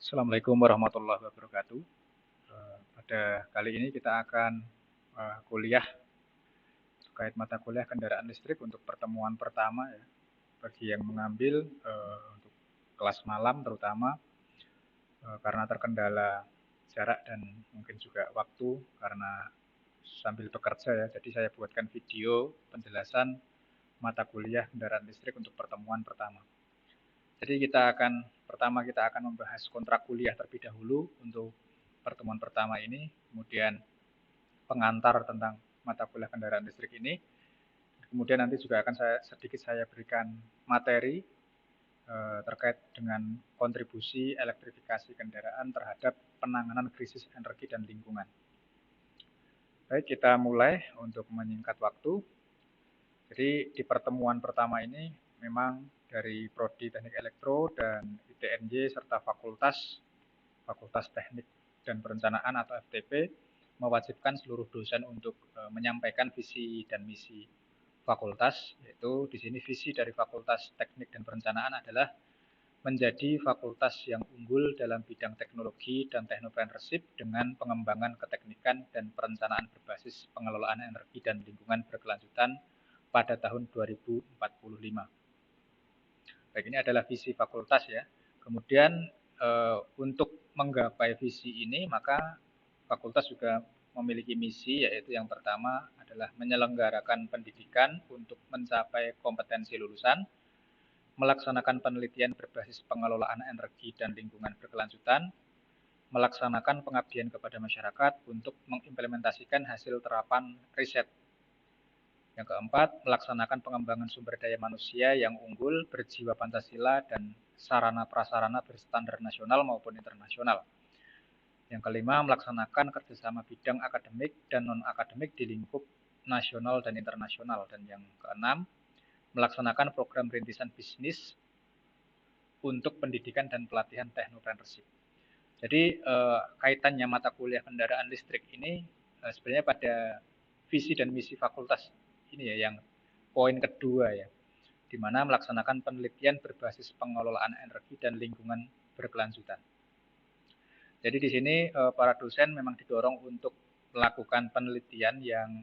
Assalamualaikum warahmatullahi wabarakatuh. Pada kali ini kita akan kuliah terkait mata kuliah kendaraan listrik untuk pertemuan pertama ya. Bagi yang mengambil untuk kelas malam terutama karena terkendala jarak dan mungkin juga waktu karena sambil bekerja ya. Jadi saya buatkan video penjelasan mata kuliah kendaraan listrik untuk pertemuan pertama. Jadi kita akan membahas kontrak kuliah terlebih dahulu untuk pertemuan pertama ini, kemudian pengantar tentang mata kuliah kendaraan listrik ini. Kemudian nanti juga akan saya berikan materi terkait dengan kontribusi elektrifikasi kendaraan terhadap penanganan krisis energi dan lingkungan. Baik, kita mulai untuk menyingkat waktu. Jadi di pertemuan pertama ini memang dari Prodi Teknik Elektro dan ITNJ serta Fakultas Teknik dan Perencanaan atau FTP mewajibkan seluruh dosen untuk menyampaikan visi dan misi fakultas, yaitu di sini visi dari Fakultas Teknik dan Perencanaan adalah menjadi fakultas yang unggul dalam bidang teknologi dan teknopreneurship dengan pengembangan keteknikan dan perencanaan berbasis pengelolaan energi dan lingkungan berkelanjutan pada tahun 2045. Baik, ini adalah visi fakultas ya. Kemudian untuk menggapai visi ini maka fakultas juga memiliki misi, yaitu yang pertama adalah menyelenggarakan pendidikan untuk mencapai kompetensi lulusan, melaksanakan penelitian berbasis pengelolaan energi dan lingkungan berkelanjutan, melaksanakan pengabdian kepada masyarakat untuk mengimplementasikan hasil terapan riset. Yang keempat, melaksanakan pengembangan sumber daya manusia yang unggul, berjiwa Pancasila, dan sarana prasarana berstandar nasional maupun internasional. Yang kelima, melaksanakan kerjasama bidang akademik dan non-akademik di lingkup nasional dan internasional. Dan yang keenam, melaksanakan program rintisan bisnis untuk pendidikan dan pelatihan teknopreneurship. Jadi kaitannya mata kuliah kendaraan listrik ini sebenarnya pada visi dan misi fakultas ini ya, yang poin kedua ya, di mana melaksanakan penelitian berbasis pengelolaan energi dan lingkungan berkelanjutan. Jadi di sini para dosen memang didorong untuk melakukan penelitian yang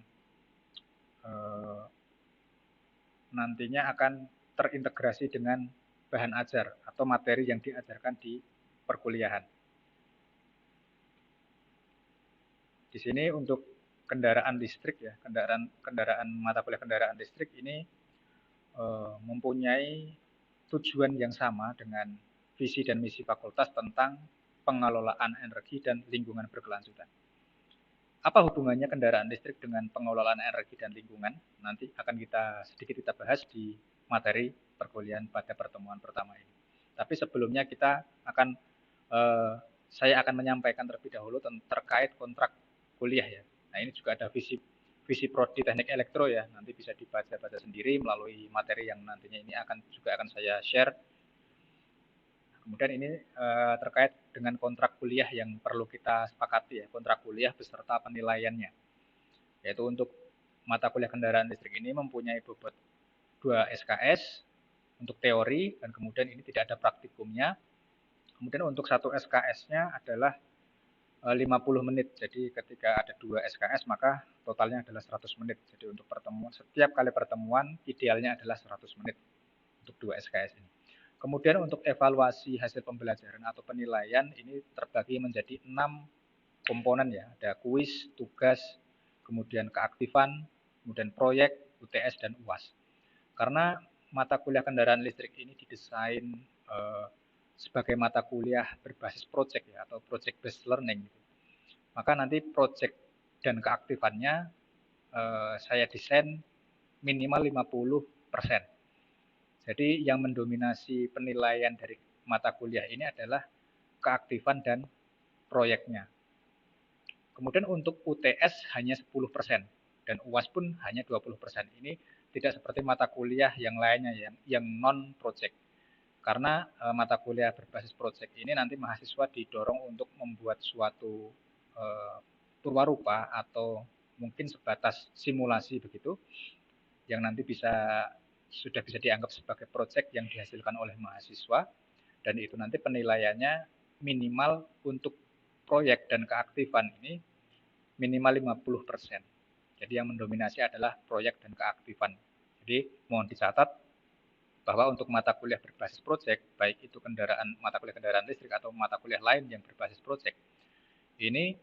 nantinya akan terintegrasi dengan bahan ajar atau materi yang diajarkan di perkuliahan. Di sini untuk kendaraan listrik ya, kendaraan mata kuliah kendaraan listrik ini mempunyai tujuan yang sama dengan visi dan misi fakultas tentang pengelolaan energi dan lingkungan berkelanjutan. Apa hubungannya kendaraan listrik dengan pengelolaan energi dan lingkungan? Nanti akan sedikit kita bahas di materi perkuliahan pada pertemuan pertama ini. Tapi sebelumnya saya akan menyampaikan terlebih dahulu terkait kontrak kuliah ya. Nah, ini juga ada visi Prodi Teknik Elektro ya. Nanti bisa dibaca sendiri melalui materi yang nantinya ini juga akan saya share. Kemudian ini terkait dengan kontrak kuliah yang perlu kita sepakati ya, kontrak kuliah beserta penilaiannya. Yaitu untuk mata kuliah kendaraan listrik ini mempunyai bobot 2 SKS untuk teori, dan kemudian ini tidak ada praktikumnya. Kemudian untuk satu SKS-nya adalah 50 menit. Jadi ketika ada 2 SKS maka totalnya adalah 100 menit. Jadi untuk setiap kali pertemuan idealnya adalah 100 menit untuk 2 SKS ini. Kemudian untuk evaluasi hasil pembelajaran atau penilaian ini terbagi menjadi 6 komponen ya. Ada kuis, tugas, kemudian keaktifan, kemudian proyek, UTS, dan UAS. Karena mata kuliah kendaraan listrik ini didesain sebagai mata kuliah berbasis project ya, atau project based learning. Maka nanti project dan keaktifannya saya desain minimal 50%. Jadi yang mendominasi penilaian dari mata kuliah ini adalah keaktifan dan proyeknya. Kemudian untuk UTS hanya 10% dan UAS pun hanya 20%. Ini tidak seperti mata kuliah yang lainnya yang non-project. Karena mata kuliah berbasis project ini nanti mahasiswa didorong untuk membuat suatu purwarupa atau mungkin sebatas simulasi begitu, yang nanti sudah bisa dianggap sebagai project yang dihasilkan oleh mahasiswa, dan itu nanti penilaiannya minimal untuk proyek dan keaktifan ini minimal 50%. Jadi yang mendominasi adalah proyek dan keaktifan. Jadi mohon dicatat bahwa untuk mata kuliah berbasis proyek, baik itu mata kuliah kendaraan listrik atau mata kuliah lain yang berbasis proyek, ini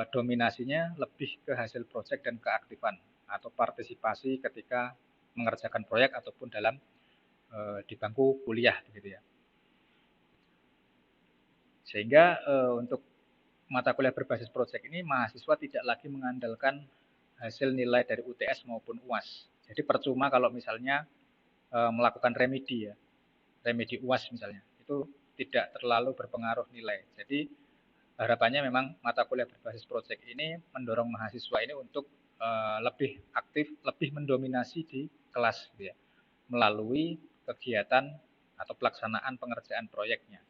dominasinya lebih ke hasil proyek dan keaktifan atau partisipasi ketika mengerjakan proyek ataupun dalam di bangku kuliah begitu ya. Sehingga untuk mata kuliah berbasis proyek ini mahasiswa tidak lagi mengandalkan hasil nilai dari UTS maupun UAS. Jadi percuma kalau misalnya melakukan remedi ya, remedi UAS misalnya, itu tidak terlalu berpengaruh nilai. Jadi harapannya memang mata kuliah berbasis proyek ini mendorong mahasiswa ini untuk lebih aktif, lebih mendominasi di kelas gitu ya, melalui kegiatan atau pelaksanaan pengerjaan proyeknya.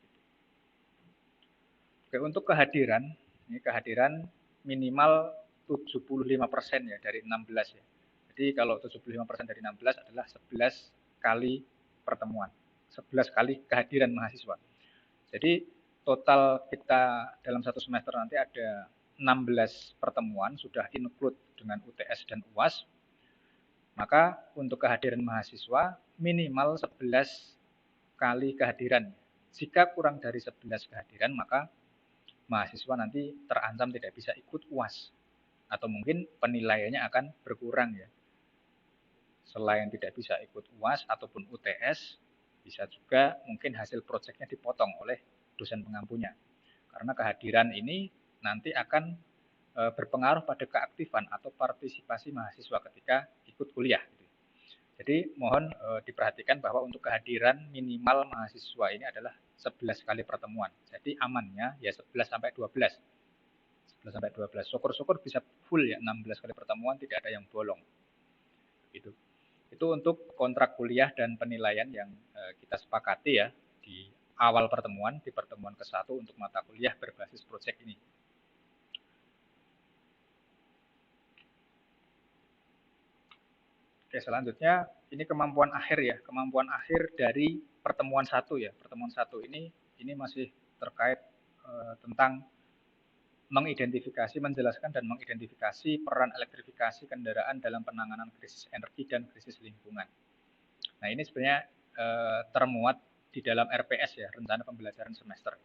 Oke, untuk kehadiran, ini kehadiran minimal 75% ya dari 16 ya. Jadi kalau 75% dari 16 adalah 11 kali pertemuan, 11 kali kehadiran mahasiswa. Jadi total kita dalam satu semester nanti ada 16 pertemuan, sudah include dengan UTS dan UAS. Maka untuk kehadiran mahasiswa minimal 11 kali kehadiran. Jika kurang dari 11 kehadiran, maka mahasiswa nanti terancam tidak bisa ikut UAS atau mungkin penilaiannya akan berkurang ya. Selain tidak bisa ikut UAS ataupun UTS, bisa juga mungkin hasil proyeknya dipotong oleh dosen pengampunya. Karena kehadiran ini nanti akan berpengaruh pada keaktifan atau partisipasi mahasiswa ketika ikut kuliah. Jadi mohon diperhatikan bahwa untuk kehadiran minimal mahasiswa ini adalah 11 kali pertemuan. Jadi amannya ya 11 sampai 12. 11 sampai 12. Syukur-syukur bisa full ya 16 kali pertemuan, tidak ada yang bolong. Gitu. Itu untuk kontrak kuliah dan penilaian yang kita sepakati ya di awal pertemuan, di pertemuan ke-1 untuk mata kuliah berbasis proyek ini. Oke, selanjutnya ini kemampuan akhir ya, kemampuan akhir dari pertemuan 1 ya. Pertemuan 1 ini masih terkait tentang mengidentifikasi, menjelaskan dan mengidentifikasi peran elektrifikasi kendaraan dalam penanganan krisis energi dan krisis lingkungan. Nah, ini sebenarnya termuat di dalam RPS ya, rencana pembelajaran semester.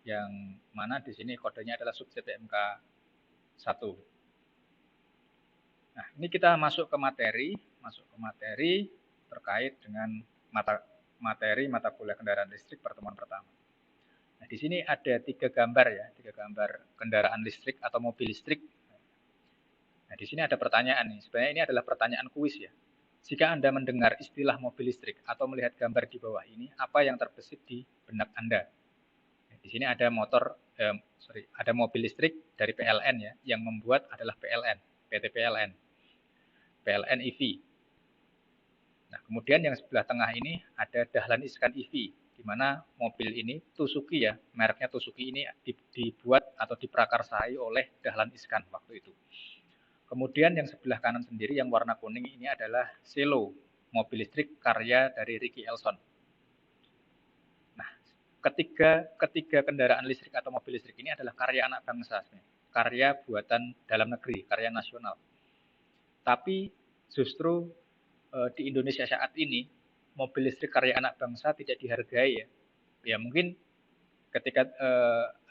Yang mana di sini kodenya adalah subjek PMK 1. Nah, ini kita masuk ke materi terkait dengan materi mata kuliah kendaraan listrik pertemuan pertama. Nah, di sini ada 3 gambar ya, 3 gambar kendaraan listrik atau mobil listrik. Nah, di sini ada pertanyaan nih. Sebenarnya ini adalah pertanyaan kuis ya. Jika Anda mendengar istilah mobil listrik atau melihat gambar di bawah ini, apa yang terbesit di benak Anda? Nah, di sini ada ada mobil listrik dari PLN ya, yang membuat adalah PLN, PT PLN. PLN EV. Nah, kemudian yang sebelah tengah ini ada Dahlan Iskan EV, di mana mobil ini Tsuzuki ya, mereknya Tsuzuki ini dibuat atau diprakarsai oleh Dahlan Iskan waktu itu. Kemudian yang sebelah kanan sendiri yang warna kuning ini adalah Selo, mobil listrik karya dari Ricky Elson. Nah, ketiga kendaraan listrik atau mobil listrik ini adalah karya anak bangsa, karya buatan dalam negeri, karya nasional. Tapi justru di Indonesia saat ini mobil listrik karya anak bangsa tidak dihargai ya. Ya mungkin ketika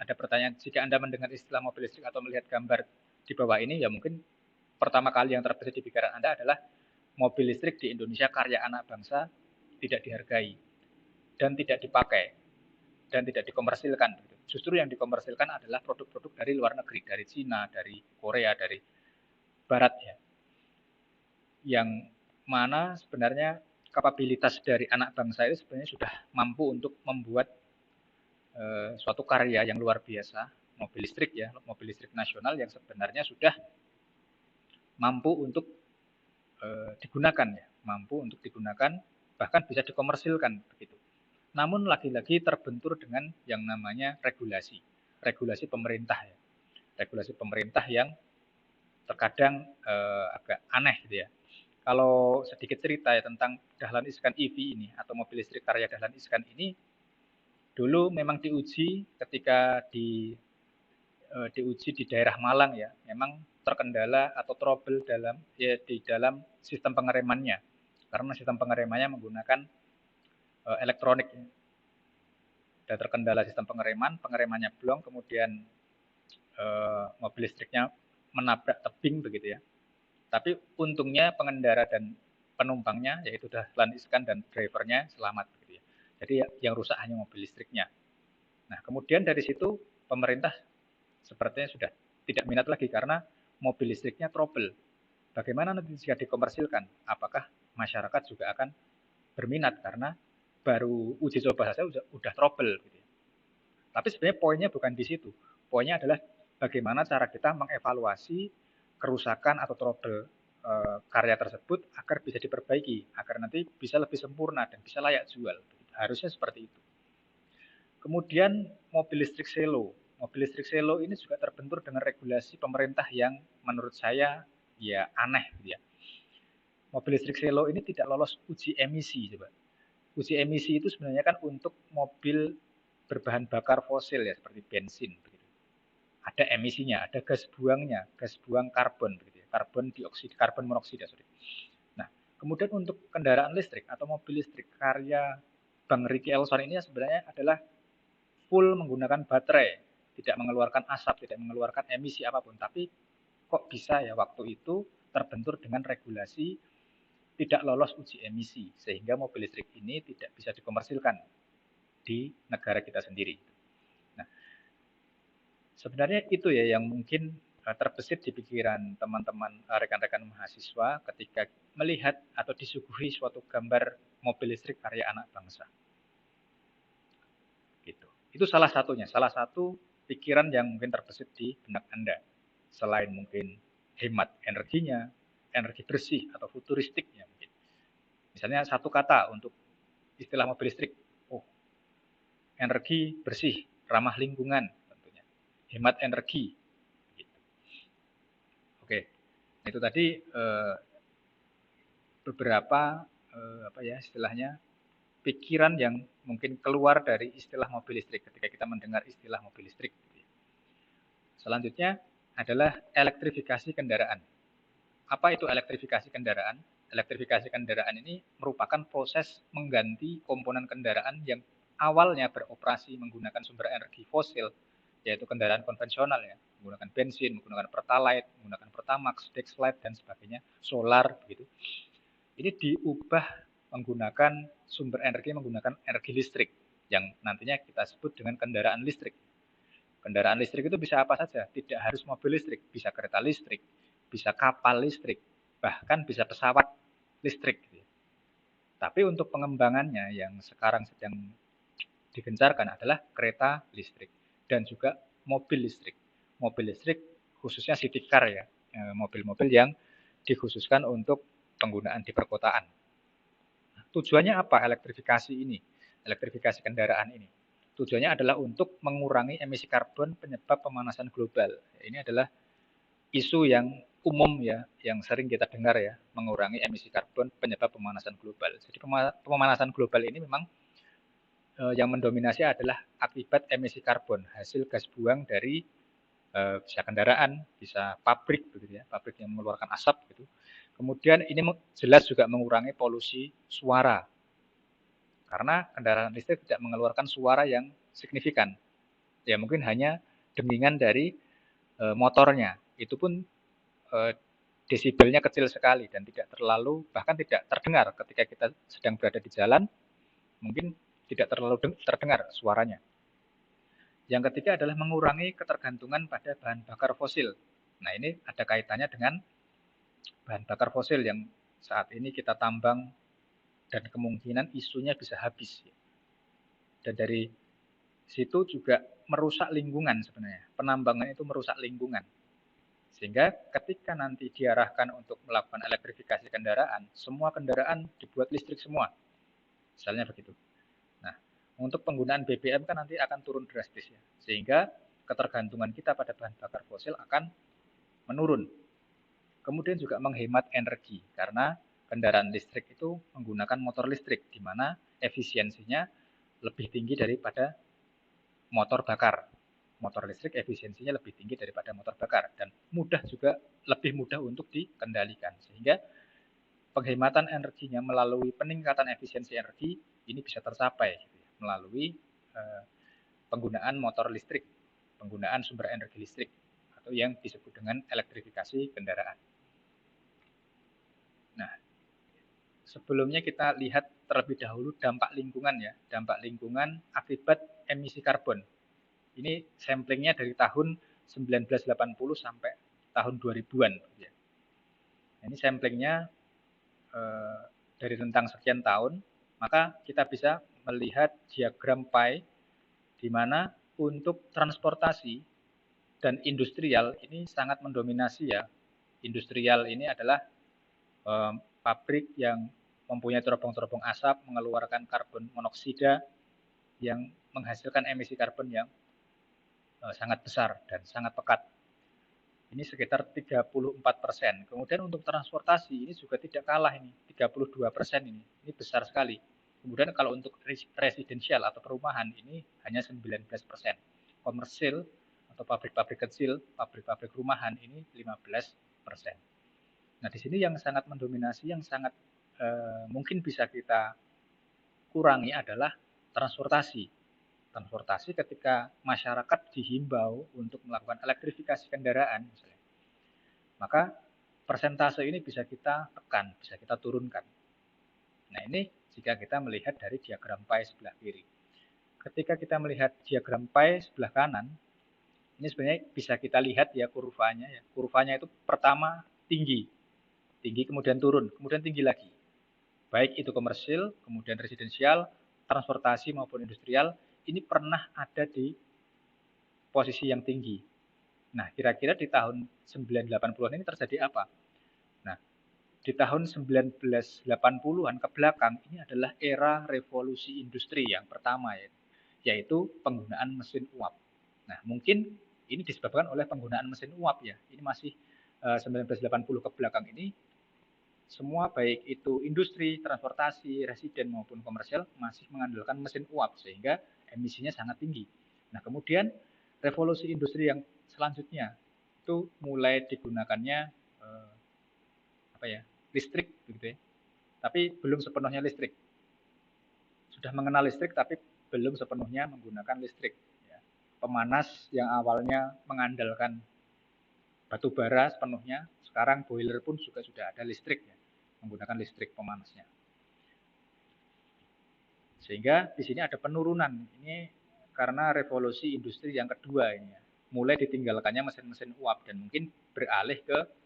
ada pertanyaan, jika Anda mendengar istilah mobil listrik atau melihat gambar di bawah ini, ya mungkin pertama kali yang terbesit di pikiran Anda adalah mobil listrik di Indonesia karya anak bangsa tidak dihargai dan tidak dipakai dan tidak dikomersilkan. Justru yang dikomersilkan adalah produk-produk dari luar negeri, dari Cina, dari Korea, dari Barat ya. Yang mana sebenarnya kapabilitas dari anak bangsa itu sebenarnya sudah mampu untuk membuat suatu karya yang luar biasa, mobil listrik ya, mobil listrik nasional yang sebenarnya sudah mampu untuk digunakan ya, mampu untuk digunakan, bahkan bisa dikomersilkan begitu. Namun lagi-lagi terbentur dengan yang namanya regulasi pemerintah ya, regulasi pemerintah yang terkadang agak aneh gitu ya. Kalau sedikit cerita ya tentang Dahlan Iskan EV ini atau mobil listrik karya Dahlan Iskan ini, Dulu memang diuji ketika diuji di daerah Malang ya, memang terkendala atau trouble di dalam sistem pengeremannya. Karena sistem pengeremannya menggunakan elektronik. Ada terkendala sistem pengeremannya blong, kemudian mobil listriknya menabrak tebing begitu ya. Tapi untungnya pengendara dan penumpangnya, yaitu dahlan iskan dan drivernya selamat begitu ya. Jadi yang rusak hanya mobil listriknya. Nah, kemudian dari situ pemerintah sepertinya sudah tidak minat lagi karena mobil listriknya trouble. Bagaimana nanti jika dikomersilkan? Apakah masyarakat juga akan berminat karena baru uji coba saja sudah trouble gitu ya. Tapi sebenarnya poinnya bukan di situ. Poinnya adalah bagaimana cara kita mengevaluasi kerusakan atau trouble karya tersebut agar bisa diperbaiki, agar nanti bisa lebih sempurna dan bisa layak jual. Harusnya seperti itu. Kemudian mobil listrik selo. Mobil listrik selo ini juga terbentur dengan regulasi pemerintah yang menurut saya ya aneh gitu ya. Mobil listrik selo ini tidak lolos uji emisi coba. Uji emisi itu sebenarnya kan untuk mobil berbahan bakar fosil ya seperti bensin begitu. Ada emisinya, ada gas buangnya, gas buang karbon begitu ya. Karbon monoksida sorry. Nah, kemudian untuk kendaraan listrik atau mobil listrik karya Bang Ricky Elson ini sebenarnya adalah full menggunakan baterai, tidak mengeluarkan asap, tidak mengeluarkan emisi apapun. Tapi kok bisa ya waktu itu terbentur dengan regulasi tidak lolos uji emisi, sehingga mobil listrik ini tidak bisa dikomersilkan di negara kita sendiri. Nah, sebenarnya itu ya yang mungkin terbesit di pikiran teman-teman rekan-rekan mahasiswa ketika melihat atau disuguhi suatu gambar mobil listrik karya anak bangsa. Gitu. Itu salah satunya, salah satu pikiran yang mungkin terbesit di benak Anda. Selain mungkin hemat energinya, energi bersih atau futuristiknya mungkin. Misalnya satu kata untuk istilah mobil listrik, oh, energi bersih, ramah lingkungan tentunya, hemat energi. Gitu. Oke, itu tadi beberapa apa ya istilahnya pikiran yang mungkin keluar dari istilah mobil listrik ketika kita mendengar istilah mobil listrik. Selanjutnya adalah elektrifikasi kendaraan. Apa itu elektrifikasi kendaraan? Elektrifikasi kendaraan ini merupakan proses mengganti komponen kendaraan yang awalnya beroperasi menggunakan sumber energi fosil, yaitu kendaraan konvensional ya, menggunakan bensin, menggunakan pertalite, menggunakan pertamax, dexlite dan sebagainya, solar begitu. Ini diubah menggunakan sumber energi menggunakan energi listrik yang nantinya kita sebut dengan kendaraan listrik. Kendaraan listrik itu bisa apa saja, tidak harus mobil listrik, bisa kereta listrik, bisa kapal listrik, bahkan bisa pesawat listrik. Tapi untuk pengembangannya yang sekarang sedang digencarkan adalah kereta listrik dan juga mobil listrik. Mobil listrik khususnya city car ya, mobil-mobil yang dikhususkan untuk penggunaan di perkotaan. Tujuannya apa elektrifikasi ini? Elektrifikasi kendaraan ini. Tujuannya adalah untuk mengurangi emisi karbon penyebab pemanasan global. Ini adalah isu yang umum ya, yang sering kita dengar ya, mengurangi emisi karbon penyebab pemanasan global. Jadi pemanasan global ini memang yang mendominasi adalah akibat emisi karbon, hasil gas buang dari bisa kendaraan, bisa pabrik begitu ya, pabrik yang mengeluarkan asap gitu. Kemudian ini jelas juga mengurangi polusi suara karena kendaraan listrik tidak mengeluarkan suara yang signifikan. Ya mungkin hanya dengingan dari motornya. Itu pun desibelnya kecil sekali dan tidak terlalu bahkan tidak terdengar ketika kita sedang berada di jalan, mungkin tidak terlalu terdengar suaranya. Yang ketiga adalah mengurangi ketergantungan pada bahan bakar fosil. Nah, ini ada kaitannya dengan bahan bakar fosil yang saat ini kita tambang dan kemungkinan isunya bisa habis. Dan dari situ juga merusak lingkungan sebenarnya. Penambangan itu merusak lingkungan. Sehingga ketika nanti diarahkan untuk melakukan elektrifikasi kendaraan, semua kendaraan dibuat listrik semua. Misalnya begitu. Nah, untuk penggunaan BBM kan nanti akan turun drastis ya. Sehingga ketergantungan kita pada bahan bakar fosil akan menurun. Kemudian juga menghemat energi karena kendaraan listrik itu menggunakan motor listrik di mana efisiensinya lebih tinggi daripada motor bakar. Motor listrik efisiensinya lebih tinggi daripada motor bakar dan lebih mudah untuk dikendalikan. Sehingga penghematan energinya melalui peningkatan efisiensi energi ini bisa tercapai melalui penggunaan motor listrik, penggunaan sumber energi listrik atau yang disebut dengan elektrifikasi kendaraan. Nah, sebelumnya kita lihat terlebih dahulu dampak lingkungan ya, dampak lingkungan akibat emisi karbon. Ini samplingnya dari tahun 1980 sampai tahun 2000-an. Nah, ini samplingnya dari rentang sekian tahun, maka kita bisa melihat diagram pie di mana untuk transportasi dan industrial ini sangat mendominasi ya. Industrial ini adalah pabrik yang mempunyai terobong-terobong asap, mengeluarkan karbon monoksida yang menghasilkan emisi karbon yang sangat besar dan sangat pekat. Ini sekitar 34%. Kemudian untuk transportasi ini juga tidak kalah ini, 32% ini. Ini besar sekali. Kemudian kalau untuk residensial atau perumahan ini hanya 19%. Komersil atau pabrik-pabrik kecil, pabrik-pabrik rumahan ini 15%. Nah, di sini yang sangat mendominasi, yang sangat mungkin bisa kita kurangi adalah transportasi. Transportasi ketika masyarakat dihimbau untuk melakukan elektrifikasi kendaraan, misalnya, maka persentase ini bisa kita tekan, bisa kita turunkan. Nah, ini jika kita melihat dari diagram pie sebelah kiri. Ketika kita melihat diagram pie sebelah kanan, ini sebenarnya bisa kita lihat ya kurvanya. Ya. Kurvanya itu pertama tinggi, tinggi kemudian turun, kemudian tinggi lagi. Baik itu komersil, kemudian residensial, transportasi maupun industrial, ini pernah ada di posisi yang tinggi. Nah, kira-kira di tahun 1980-an ini terjadi apa? Nah, di tahun 1980-an ke belakang ini adalah era revolusi industri yang pertama ya, yaitu penggunaan mesin uap. Nah, mungkin ini disebabkan oleh penggunaan mesin uap ya. Ini masih 1980 ke belakang ini semua baik itu industri, transportasi, residen maupun komersial masih mengandalkan mesin uap sehingga emisinya sangat tinggi. Nah, kemudian revolusi industri yang selanjutnya itu mulai digunakannya listrik gitu ya. Tapi belum sepenuhnya listrik. Sudah mengenal listrik tapi belum sepenuhnya menggunakan listrik. Ya. Pemanas yang awalnya mengandalkan batu bara sepenuhnya, sekarang boiler pun juga sudah ada listrik ya, menggunakan listrik pemanasnya. Sehingga di sini ada penurunan. Ini karena revolusi industri yang kedua ini ya. Mulai ditinggalkannya mesin-mesin uap dan mungkin beralih ke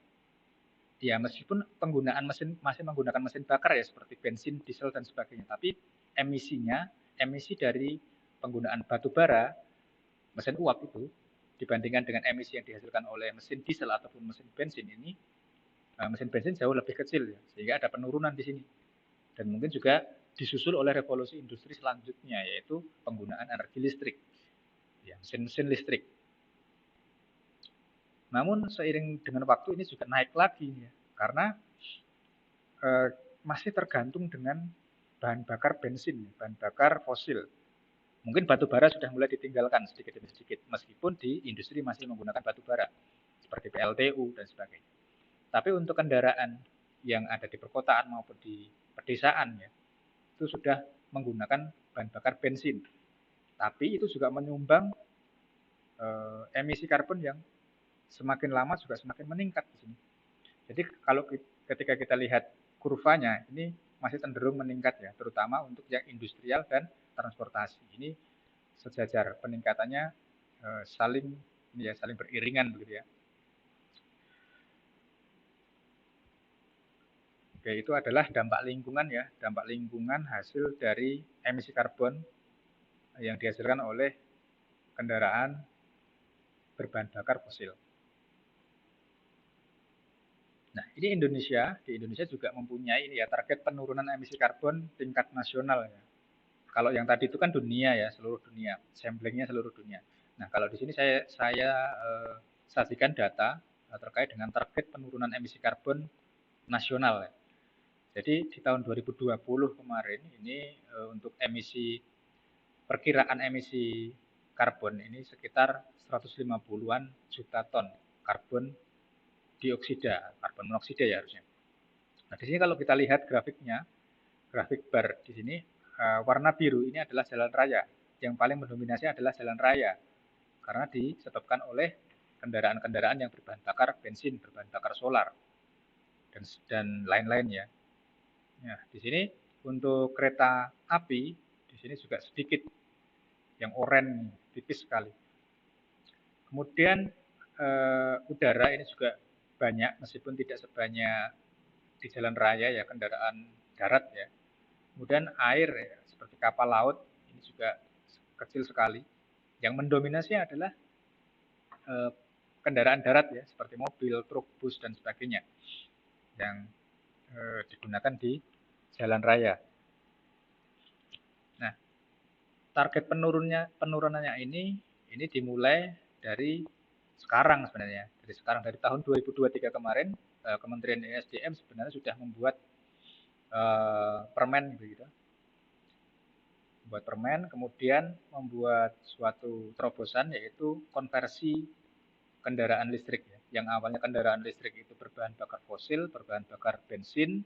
ya meskipun penggunaan mesin masih menggunakan mesin bakar ya seperti bensin, diesel dan sebagainya, tapi emisi dari penggunaan batu bara, mesin uap itu dibandingkan dengan emisi yang dihasilkan oleh mesin diesel ataupun mesin bensin ini, mesin bensin jauh lebih kecil ya, sehingga ada penurunan di sini. Dan mungkin juga disusul oleh revolusi industri selanjutnya yaitu penggunaan energi listrik, ya, mesin-mesin listrik. Namun seiring dengan waktu ini juga naik lagi ya, karena masih tergantung dengan bahan bakar bensin, bahan bakar fosil. Mungkin batu bara sudah mulai ditinggalkan sedikit demi sedikit, meskipun di industri masih menggunakan batu bara, seperti PLTU dan sebagainya. Tapi untuk kendaraan yang ada di perkotaan maupun di pedesaan ya, itu sudah menggunakan bahan bakar bensin. Tapi itu juga menyumbang emisi karbon yang semakin lama juga semakin meningkat di sini. Jadi kalau ketika kita lihat kurvanya ini masih cenderung meningkat ya, terutama untuk yang industrial dan transportasi. Ini sejajar peningkatannya saling beriringan begitu ya. Oke, itu adalah dampak lingkungan ya, dampak lingkungan hasil dari emisi karbon yang dihasilkan oleh kendaraan berbahan bakar fosil. Nah, ini di Indonesia juga mempunyai ini ya target penurunan emisi karbon tingkat nasional ya. Kalau yang tadi itu kan dunia ya, seluruh dunia, samplingnya seluruh dunia. Nah, kalau di sini saya sajikan data terkait dengan target penurunan emisi karbon nasional ya. Jadi di tahun 2020 kemarin ini untuk emisi perkiraan emisi karbon ini sekitar 150-an juta ton karbon dioksida, karbon monoksida ya harusnya. Nah, di sini kalau kita lihat grafiknya, grafik bar di sini warna biru ini adalah jalan raya. Yang paling mendominasi adalah jalan raya karena disebabkan oleh kendaraan-kendaraan yang berbahan bakar bensin, berbahan bakar solar dan lain-lain ya. Nah, di sini untuk kereta api di sini juga sedikit yang oranye, tipis sekali. Kemudian udara ini juga banyak meskipun tidak sebanyak di jalan raya ya, kendaraan darat ya. Kemudian air ya, seperti kapal laut ini juga kecil sekali. Yang mendominasi adalah kendaraan darat ya, seperti mobil, truk, bus dan sebagainya yang digunakan di jalan raya. Nah, target penurunannya ini dimulai dari sekarang sebenarnya. Dari tahun 2023 kemarin Kementerian ESDM sebenarnya sudah membuat permen gitu. Membuat permen, kemudian membuat suatu terobosan yaitu konversi kendaraan listrik ya. Yang awalnya kendaraan listrik itu berbahan bakar fosil, berbahan bakar bensin,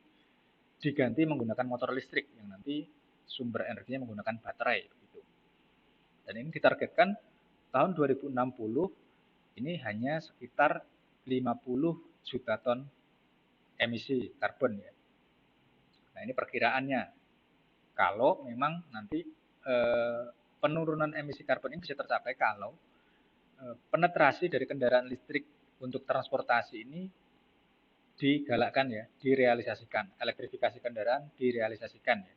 diganti menggunakan motor listrik yang nanti sumber energinya menggunakan baterai begitu. Dan ini ditargetkan tahun 2060 ini hanya sekitar 50 juta ton emisi karbon ya. Nah, ini perkiraannya. Kalau memang nanti penurunan emisi karbon ini bisa tercapai kalau penetrasi dari kendaraan listrik untuk transportasi ini digalakkan ya, direalisasikan. Elektrifikasi kendaraan direalisasikan ya.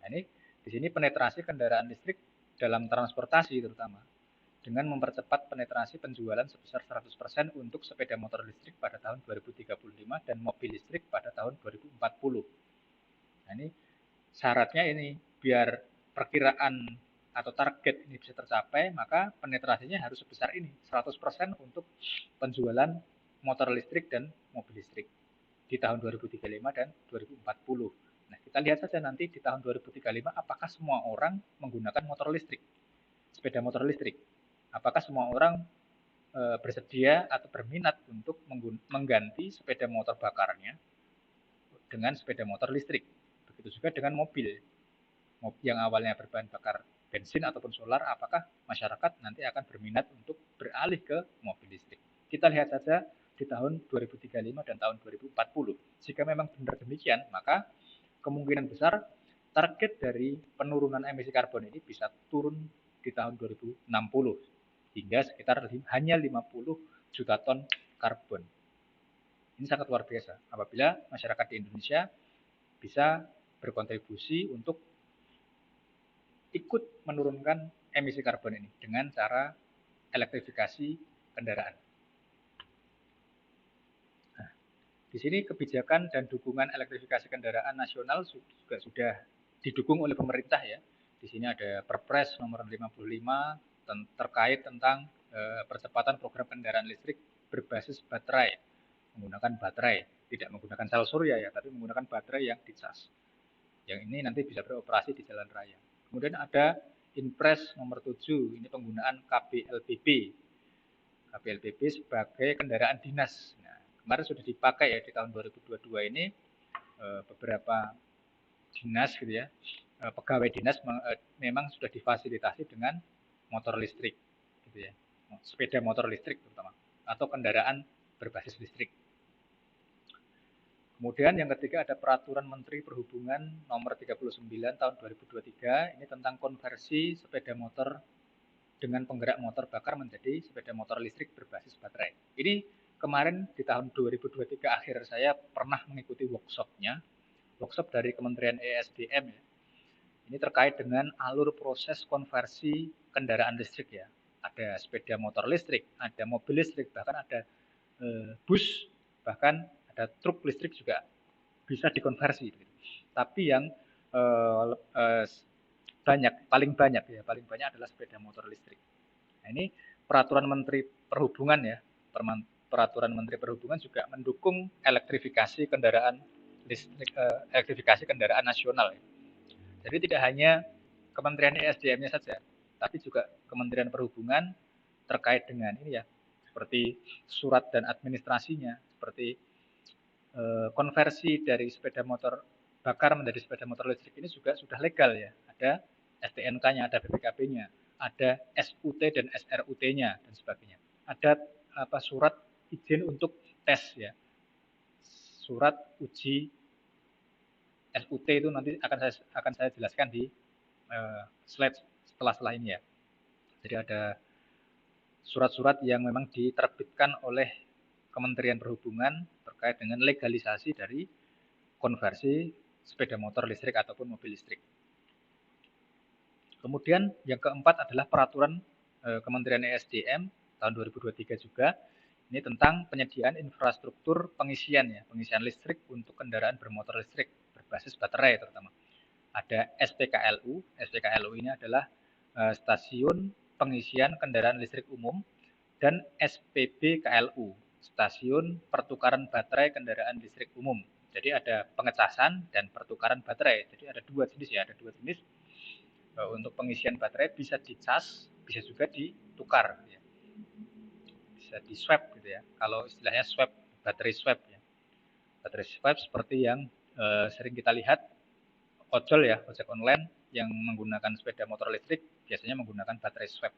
Nah, ini di sini penetrasi kendaraan listrik dalam transportasi terutama dengan mempercepat penetrasi penjualan sebesar 100% untuk sepeda motor listrik pada tahun 2035 dan mobil listrik pada tahun 2040. Nah, ini syaratnya ini biar perkiraan atau target ini bisa tercapai, maka penetrasinya harus sebesar ini, 100% untuk penjualan motor listrik dan mobil listrik di tahun 2035 dan 2040. Nah, kita lihat saja nanti di tahun 2035 apakah semua orang menggunakan motor listrik, sepeda motor listrik. Apakah semua orang bersedia atau berminat untuk mengganti sepeda motor bakarnya dengan sepeda motor listrik. Begitu juga dengan mobil yang awalnya berbahan bakar bensin ataupun solar, apakah masyarakat nanti akan berminat untuk beralih ke mobil listrik. Kita lihat saja di tahun 2035 dan tahun 2040. Jika memang benar demikian, maka kemungkinan besar target dari penurunan emisi karbon ini bisa turun di tahun 2060 hingga sekitar hanya 50 juta ton karbon. Ini sangat luar biasa apabila masyarakat di Indonesia bisa berkontribusi untuk ikut menurunkan emisi karbon ini dengan cara elektrifikasi kendaraan. Nah, di sini kebijakan dan dukungan elektrifikasi kendaraan nasional juga sudah didukung oleh pemerintah ya. Di sini ada Perpres nomor 55 terkait tentang percepatan program kendaraan listrik berbasis baterai, menggunakan baterai, tidak menggunakan sel surya ya, tapi menggunakan baterai yang dicas. Yang ini nanti bisa beroperasi di jalan raya. Kemudian ada Inpres nomor 7, ini penggunaan KBLBB. KBLBB sebagai kendaraan dinas. Nah, kemarin sudah dipakai ya di tahun 2022 ini beberapa dinas gitu ya, pegawai dinas memang sudah difasilitasi dengan motor listrik gitu ya, sepeda motor listrik terutama atau kendaraan berbasis listrik. Kemudian yang ketiga ada Peraturan Menteri Perhubungan nomor 39 tahun 2023, ini tentang konversi sepeda motor dengan penggerak motor bakar menjadi sepeda motor listrik berbasis baterai. Ini kemarin di tahun 2023 akhir saya pernah mengikuti workshop dari Kementerian ESDM ya. Ini terkait dengan alur proses konversi kendaraan listrik ya. Ada sepeda motor listrik, ada mobil listrik, bahkan ada bus, bahkan ada truk listrik juga bisa dikonversi. Tapi yang paling banyak adalah sepeda motor listrik. Nah, ini peraturan Menteri Perhubungan ya, peraturan Menteri Perhubungan juga mendukung elektrifikasi kendaraan listrik, elektrifikasi kendaraan nasional. Ya. Jadi tidak hanya Kementerian ESDM-nya saja, tapi juga Kementerian Perhubungan terkait dengan ini ya, seperti surat dan administrasinya, seperti konversi dari sepeda motor bakar menjadi sepeda motor listrik ini juga sudah legal ya. Ada STNK-nya, ada BPKB-nya, ada SUT dan SRUT-nya dan sebagainya. Ada surat izin untuk tes ya. Surat uji SUT itu nanti akan saya jelaskan di slide setelah ini ya. Jadi ada surat-surat yang memang diterbitkan oleh Kementerian Perhubungan terkait dengan legalisasi dari konversi sepeda motor listrik ataupun mobil listrik. Kemudian yang keempat adalah peraturan Kementerian ESDM tahun 2023 juga. Ini tentang penyediaan infrastruktur pengisian ya, pengisian listrik untuk kendaraan bermotor listrik berbasis baterai terutama. Ada SPKLU. SPKLU ini adalah stasiun pengisian kendaraan listrik umum, dan SPBKLU, stasiun pertukaran baterai kendaraan listrik umum. Jadi ada pengecasan dan pertukaran baterai. Jadi ada dua jenis ya, ada dua jenis. Untuk pengisian baterai bisa dicas, bisa juga ditukar. Ya. Bisa di swap gitu ya. Kalau istilahnya swap, baterai swap ya. Baterai swap seperti yang sering kita lihat ojol ya, ojek online yang menggunakan sepeda motor listrik biasanya menggunakan baterai swap.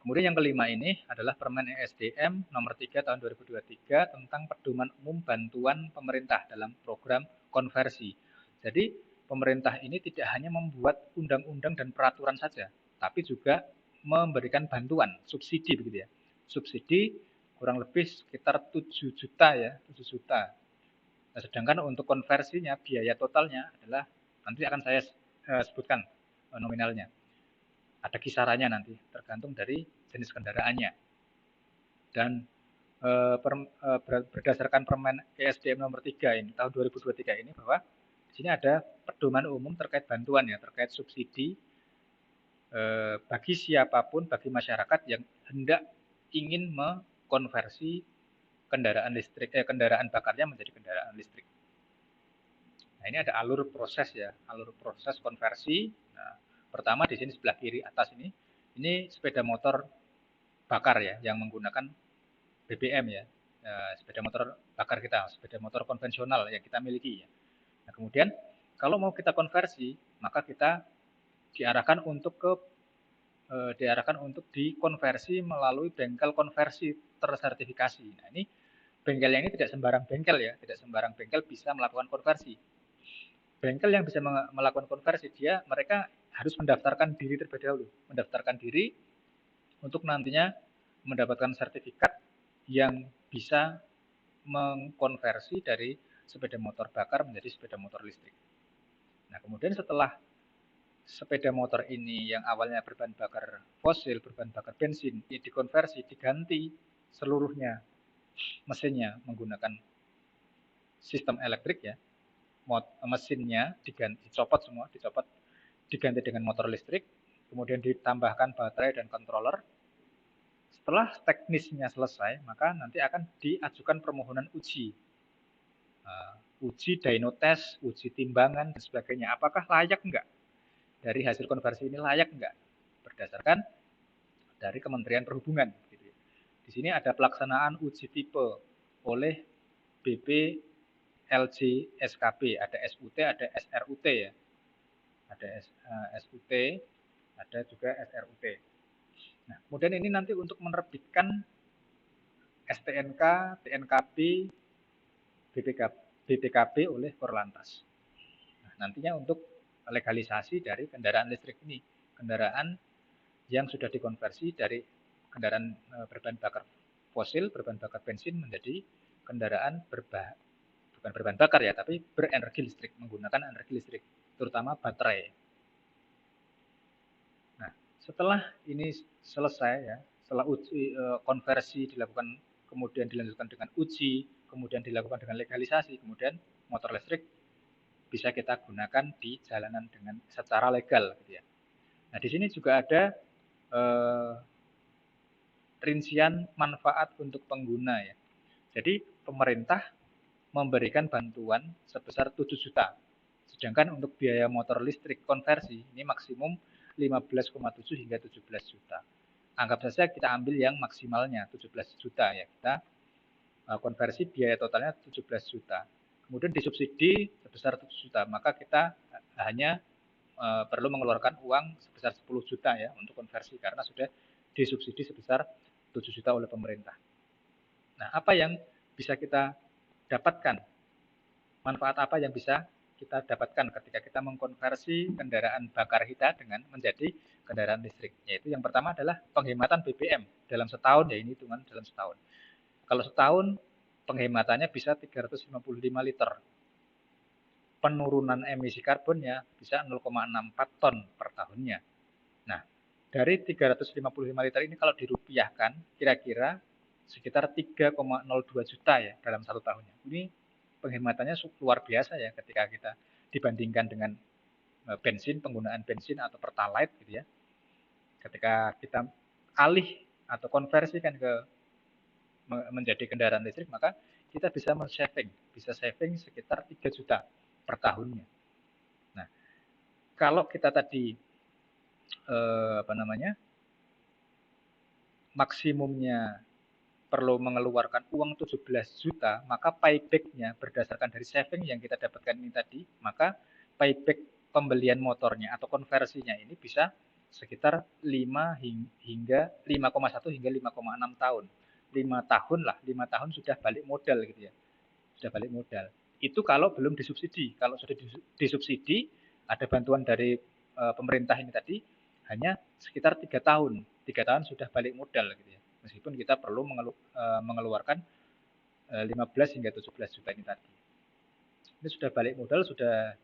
Kemudian yang kelima ini adalah Permen ESDM nomor 3 tahun 2023 tentang pedoman umum bantuan pemerintah dalam program konversi. Jadi pemerintah ini tidak hanya membuat undang-undang dan peraturan saja, tapi juga memberikan bantuan, subsidi begitu ya. Subsidi kurang lebih sekitar 7 juta ya, 7 juta. Nah, sedangkan untuk konversinya biaya totalnya adalah nanti akan saya sebutkan nominalnya. Ada kisarannya nanti, tergantung dari jenis kendaraannya. Dan berdasarkan Permen ESDM nomor 3 ini, tahun 2023 ini, bahwa di sini ada pedoman umum terkait bantuan ya, terkait subsidi bagi siapapun, bagi masyarakat yang hendak ingin mengkonversi kendaraan listrik, kendaraan bakarnya menjadi kendaraan listrik. Nah, ini ada alur proses ya, alur proses konversi. Nah, pertama di sini sebelah kiri atas ini sepeda motor bakar ya, yang menggunakan BBM ya, sepeda motor bakar kita, sepeda motor konvensional yang kita miliki ya. Nah, kemudian kalau mau kita konversi, maka kita diarahkan untuk dikonversi melalui bengkel konversi tersertifikasi. Nah, ini bengkel ini tidak sembarang bengkel ya, tidak sembarang bengkel bisa melakukan konversi. Bengkel yang bisa melakukan konversi mereka harus mendaftarkan diri terlebih dahulu, mendaftarkan diri untuk nantinya mendapatkan sertifikat yang bisa mengkonversi dari sepeda motor bakar menjadi sepeda motor listrik. Nah, kemudian setelah sepeda motor ini yang awalnya berbahan bakar fosil, berbahan bakar bensin, dikonversi, diganti seluruhnya mesinnya menggunakan sistem elektrik ya, mesinnya dicopot semua, diganti dengan motor listrik, kemudian ditambahkan baterai dan controller. Setelah teknisnya selesai, maka nanti akan diajukan permohonan uji. Uji dyno test, uji timbangan, dan sebagainya. Apakah layak enggak? Dari hasil konversi ini layak enggak? Berdasarkan dari Kementerian Perhubungan. Di sini ada pelaksanaan uji tipe oleh BPLJ SKB, ada SUT, ada SRUT ya. Ada SUT, ada juga SRUT. Nah, kemudian ini nanti untuk menerbitkan STNK, TNKB, BPKB oleh Korlantas. Nah, nantinya untuk legalisasi dari kendaraan listrik ini, kendaraan yang sudah dikonversi dari kendaraan berbahan bakar fosil, berbahan bakar bensin menjadi kendaraan bukan berbahan bakar ya, tapi berenergi listrik, menggunakan energi listrik, terutama baterai. Nah, setelah ini selesai ya, setelah uji konversi dilakukan, kemudian dilanjutkan dengan uji, kemudian dilakukan dengan legalisasi, kemudian motor listrik bisa kita gunakan di jalanan dengan secara legal gitu ya. Nah, di sini juga ada rincian manfaat untuk pengguna ya. Jadi pemerintah memberikan bantuan sebesar 7 juta Sedangkan untuk biaya motor listrik konversi ini maksimum 15,7 hingga 17 juta. Anggap saja kita ambil yang maksimalnya 17 juta ya. Kita konversi biaya totalnya 17 juta. Kemudian disubsidi sebesar 7 juta, maka kita hanya perlu mengeluarkan uang sebesar 10 juta ya untuk konversi karena sudah disubsidi sebesar 7 juta oleh pemerintah. Nah, apa yang bisa kita dapatkan? Manfaat apa yang bisa kita dapatkan ketika kita mengkonversi kendaraan bakar kita dengan menjadi kendaraan listrik? Yaitu yang pertama adalah penghematan BBM dalam setahun ya, ini hitungan dalam setahun. Kalau setahun penghematannya bisa 355 liter. Penurunan emisi karbonnya bisa 0,64 ton per tahunnya. Nah, dari 355 liter ini kalau dirupiahkan kira-kira sekitar 3,02 juta ya dalam satu tahunnya. Ini penghematannya luar biasa ya ketika kita dibandingkan dengan bensin, penggunaan bensin atau pertalite gitu ya. Ketika kita alih atau konversikan ke menjadi kendaraan listrik, maka kita bisa saving sekitar 3 juta per tahunnya. Nah, kalau kita tadi maksimumnya perlu mengeluarkan uang 17 juta, maka payback-nya berdasarkan dari saving yang kita dapatkan ini tadi, maka payback pembelian motornya atau konversinya ini bisa sekitar 5,1 hingga 5,6 tahun. 5 tahun lah, 5 tahun sudah balik modal gitu ya. Sudah balik modal. Itu kalau belum disubsidi. Kalau sudah disubsidi, ada bantuan dari pemerintah ini tadi, hanya sekitar 3 tahun. 3 tahun sudah balik modal gitu ya. Meskipun kita perlu mengeluarkan 15 hingga 17 juta ini tadi. Ini sudah balik modal, sudah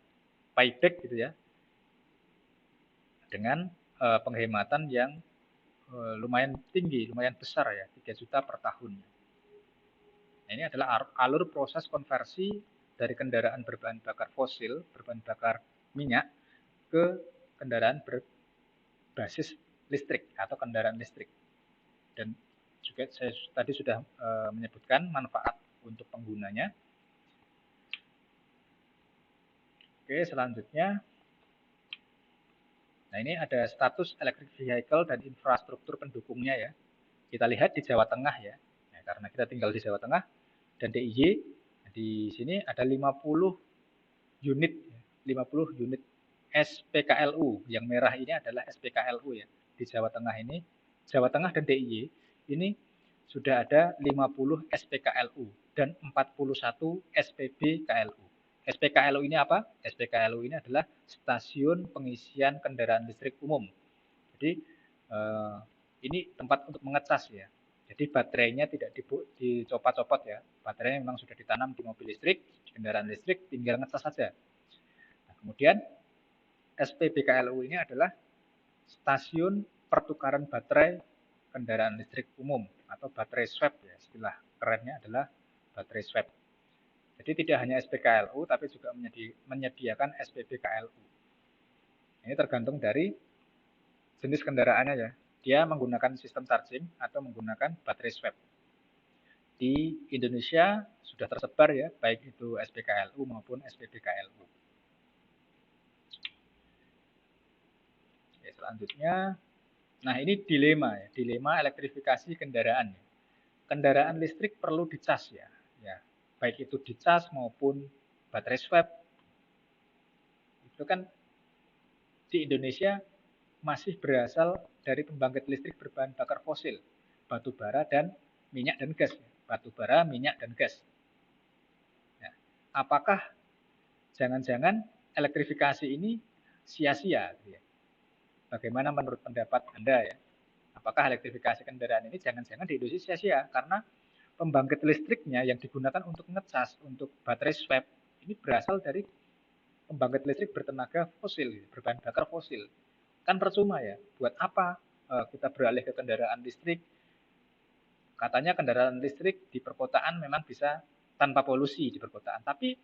payback gitu ya. Dengan penghematan yang lumayan tinggi, lumayan besar ya, 3 juta per tahun. Nah, ini adalah alur proses konversi dari kendaraan berbahan bakar fosil, berbahan bakar minyak, ke kendaraan berbasis listrik atau kendaraan listrik. Dan juga saya tadi sudah menyebutkan manfaat untuk penggunanya. Oke, selanjutnya. Nah, ini ada status electric vehicle dan infrastruktur pendukungnya ya. Kita lihat di Jawa Tengah ya. Nah, karena kita tinggal di Jawa Tengah dan DIY, di sini ada 50 unit SPKLU. Yang merah ini adalah SPKLU ya. Di Jawa Tengah ini, Jawa Tengah dan DIY ini sudah ada 50 SPKLU dan 41 SPBKLU. SPKLU ini apa? SPKLU ini adalah stasiun pengisian kendaraan listrik umum. Jadi ini tempat untuk mengecas ya. Jadi baterainya tidak dicopot-copot ya. Baterainya memang sudah ditanam di mobil listrik, di kendaraan listrik, tinggal ngecas saja. Nah, kemudian SPBKLU ini adalah stasiun pertukaran baterai kendaraan listrik umum atau baterai swap ya. Istilah kerennya adalah baterai swap. Jadi tidak hanya SPKLU tapi juga menyediakan SPBKLU. Ini tergantung dari jenis kendaraannya ya. Dia menggunakan sistem charging atau menggunakan baterai swap. Di Indonesia sudah tersebar ya, baik itu SPKLU maupun SPBKLU. Oke, selanjutnya, nah ini dilema ya, dilema elektrifikasi kendaraan. Kendaraan listrik perlu dicas ya, baik itu dicas maupun baterai swap. Itu kan di Indonesia masih berasal dari pembangkit listrik berbahan bakar fosil, batu bara dan minyak dan gas. Batu bara, minyak dan gas. Nah, apakah jangan-jangan elektrifikasi ini sia-sia? Bagaimana menurut pendapat Anda ya? Apakah elektrifikasi kendaraan ini jangan-jangan di Indonesia sia-sia karena pembangkit listriknya yang digunakan untuk ngecas, untuk baterai swap ini berasal dari pembangkit listrik bertenaga fosil, berbahan bakar fosil. Kan percuma ya, buat apa kita beralih ke kendaraan listrik? Katanya kendaraan listrik di perkotaan memang bisa tanpa polusi di perkotaan, tapi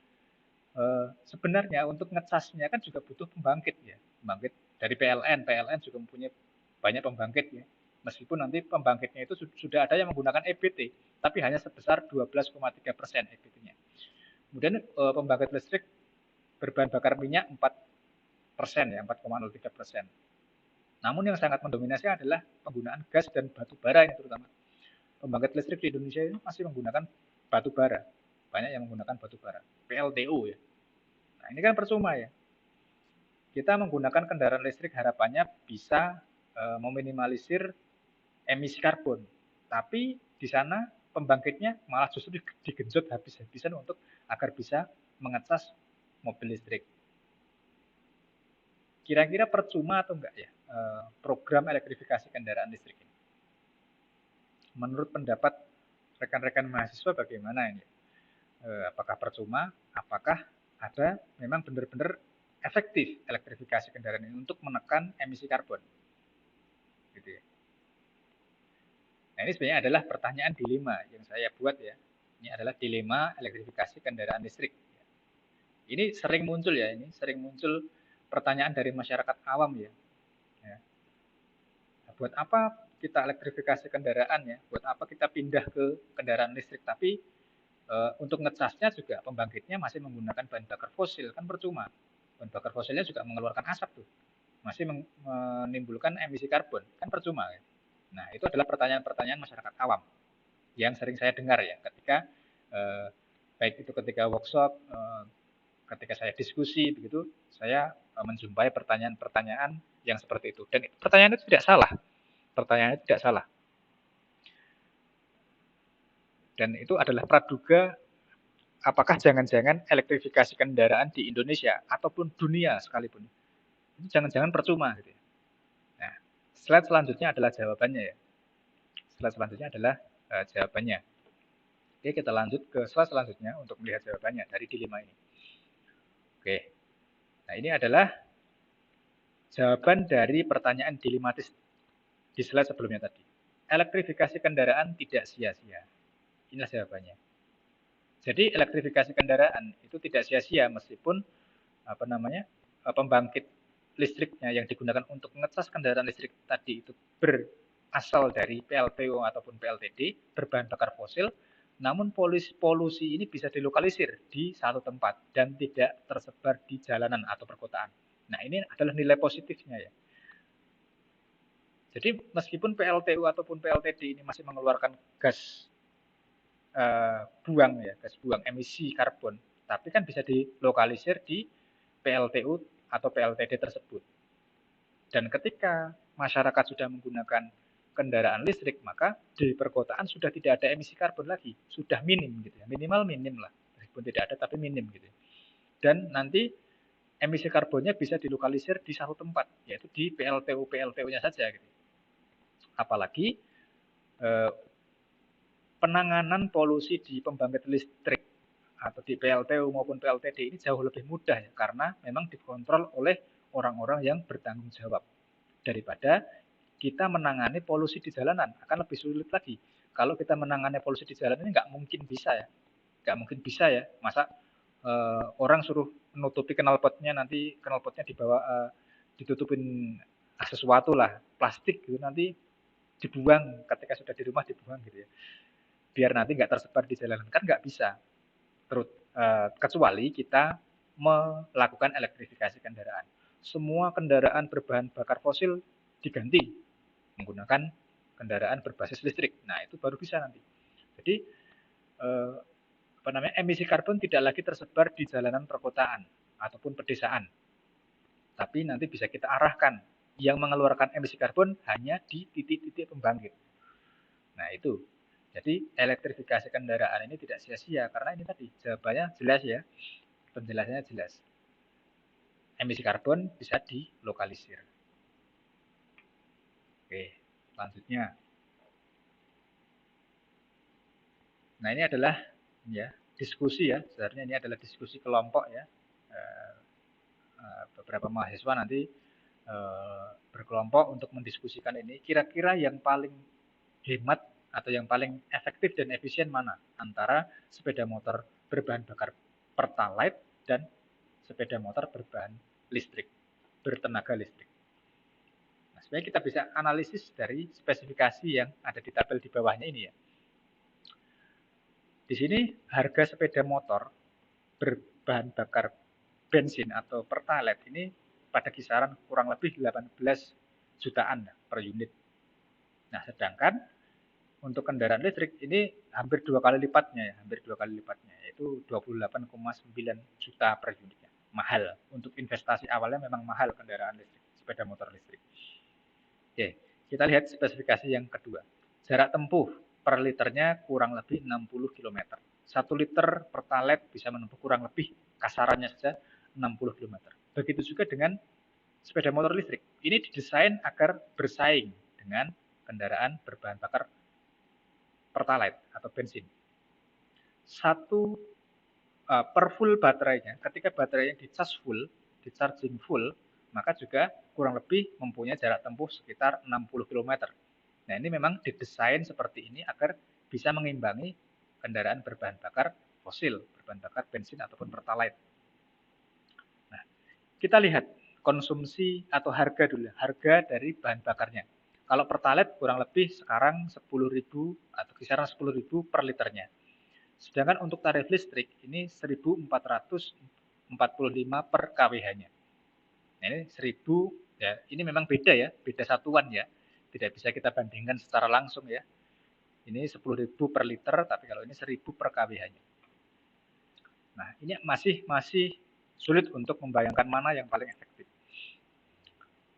sebenarnya untuk ngecasnya kan juga butuh pembangkit ya, pembangkit dari PLN. PLN juga mempunyai banyak pembangkit ya. Meskipun nanti pembangkitnya itu sudah ada yang menggunakan EBT, tapi hanya sebesar 12,3% EBT-nya. Kemudian pembangkit listrik berbahan bakar minyak 4%, ya, 4,03%. Namun yang sangat mendominasi adalah penggunaan gas dan batu bara ini terutama. Pembangkit listrik di Indonesia ini masih menggunakan batu bara. Banyak yang menggunakan batu bara, PLTU ya. Nah, ini kan percuma ya. Kita menggunakan kendaraan listrik harapannya bisa meminimalisir emisi karbon. Tapi di sana pembangkitnya malah justru digenjot habis-habisan untuk agar bisa mengecas mobil listrik. Kira-kira percuma atau enggak ya program elektrifikasi kendaraan listrik ini? Menurut pendapat rekan-rekan mahasiswa bagaimana ini? Apakah percuma? Apakah ada memang benar-benar efektif elektrifikasi kendaraan ini untuk menekan emisi karbon? Gitu ya. Nah, ini sebenarnya adalah pertanyaan dilema yang saya buat ya. Ini adalah dilema elektrifikasi kendaraan listrik. Ini sering muncul ya, ini sering muncul pertanyaan dari masyarakat awam ya. Buat apa kita elektrifikasi kendaraan ya? Buat apa kita pindah ke kendaraan listrik? Tapi untuk ngecasnya juga pembangkitnya masih menggunakan bahan bakar fosil, kan percuma. Bahan bakar fosilnya juga mengeluarkan asap tuh, masih menimbulkan emisi karbon, kan percuma. Ya? Nah, itu adalah pertanyaan-pertanyaan masyarakat awam yang sering saya dengar ya ketika baik itu ketika workshop, ketika saya diskusi begitu, saya menjumpai pertanyaan-pertanyaan yang seperti itu. Dan pertanyaan itu tidak salah. Pertanyaannya tidak salah. Dan itu adalah praduga apakah jangan-jangan elektrifikasi kendaraan di Indonesia ataupun dunia sekalipun itu jangan-jangan percuma gitu ya. Nah, slide selanjutnya adalah jawabannya ya. Slide selanjutnya adalah jawabannya. Oke, kita lanjut ke slide selanjutnya untuk melihat jawabannya dari dilema ini. Oke. Nah, ini adalah jawaban dari pertanyaan dilematis di slide sebelumnya tadi. Elektrifikasi kendaraan tidak sia-sia. Inilah jawabannya. Jadi elektrifikasi kendaraan itu tidak sia-sia meskipun pembangkit listriknya yang digunakan untuk ngecas kendaraan listrik tadi itu berasal dari PLTU ataupun PLTD, berbahan bakar fosil, namun polusi ini bisa dilokalisir di satu tempat dan tidak tersebar di jalanan atau perkotaan. Nah, ini adalah nilai positifnya ya. Jadi meskipun PLTU ataupun PLTD ini masih mengeluarkan gas gas buang emisi karbon, tapi kan bisa dilokalisir di PLTU atau PLTD tersebut. Dan ketika masyarakat sudah menggunakan kendaraan listrik, maka di perkotaan sudah tidak ada emisi karbon lagi, sudah minim gitu ya, minimal minim lah, meskipun tidak ada tapi minim gitu. Dan nanti emisi karbonnya bisa dilokalisir di satu tempat, yaitu di PLTU-PLTU-nya saja gitu. Apalagi penanganan polusi di pembangkit listrik atau di PLTU maupun PLTD ini jauh lebih mudah ya, karena memang dikontrol oleh orang-orang yang bertanggung jawab daripada kita menangani polusi di jalanan. Akan lebih sulit lagi. Kalau kita menangani polusi di jalanan ini nggak mungkin bisa ya, nggak mungkin bisa ya. Masa orang suruh menutupi knalpotnya, nanti knalpotnya ditutupin sesuatu lah, plastik gitu, nanti dibuang ketika sudah di rumah dibuang gitu ya. Biar nanti nggak tersebar di jalanan, kan nggak bisa. Kecuali kita melakukan elektrifikasi kendaraan. Semua kendaraan berbahan bakar fosil diganti menggunakan kendaraan berbasis listrik. Nah, itu baru bisa nanti. Jadi emisi karbon tidak lagi tersebar di jalanan perkotaan ataupun pedesaan. Tapi nanti bisa kita arahkan yang mengeluarkan emisi karbon hanya di titik-titik pembangkit. Nah, itu. Jadi elektrifikasi kendaraan ini tidak sia-sia karena ini tadi jawabannya jelas ya, penjelasannya jelas. Emisi karbon bisa dilokalisir. Oke, selanjutnya. Nah, ini adalah ya diskusi ya, sebenarnya ini adalah diskusi kelompok ya. Beberapa mahasiswa nanti berkelompok untuk mendiskusikan ini. Kira-kira yang paling hemat atau yang paling efektif dan efisien mana antara sepeda motor berbahan bakar pertalite dan sepeda motor berbahan listrik, bertenaga listrik. Nah, sebenarnya kita bisa analisis dari spesifikasi yang ada di tabel di bawahnya ini ya. Di sini harga sepeda motor berbahan bakar bensin atau Pertalite ini pada kisaran kurang lebih 18 jutaan per unit. Nah, sedangkan untuk kendaraan listrik ini hampir 2 kali lipatnya, yaitu 28,9 juta per unitnya. Mahal. Untuk investasi awalnya memang mahal kendaraan listrik, sepeda motor listrik. Oke, kita lihat spesifikasi yang kedua. Jarak tempuh per liternya kurang lebih 60 km. 1 liter Pertalite bisa menempuh kurang lebih kasarannya saja 60 km. Begitu juga dengan sepeda motor listrik. Ini didesain agar bersaing dengan kendaraan berbahan bakar Pertalite atau bensin. Per full baterainya, ketika baterainya di charging full, maka juga kurang lebih mempunyai jarak tempuh sekitar 60 km. Nah, ini memang didesain seperti ini agar bisa mengimbangi kendaraan berbahan bakar fosil, berbahan bakar bensin ataupun Pertalite. Nah, kita lihat konsumsi atau harga dulu, harga dari bahan bakarnya. Kalau Pertalite kurang lebih sekarang 10.000 atau kisaran 10.000 per liternya. Sedangkan untuk tarif listrik ini 1.445 per kWh-nya. Nah, ini 1.000 ya, ini memang beda ya, beda satuan ya. Tidak bisa kita bandingkan secara langsung ya. Ini 10.000 per liter, tapi kalau ini 1.000 per kWh-nya. Nah, ini masih sulit untuk membayangkan mana yang paling efektif.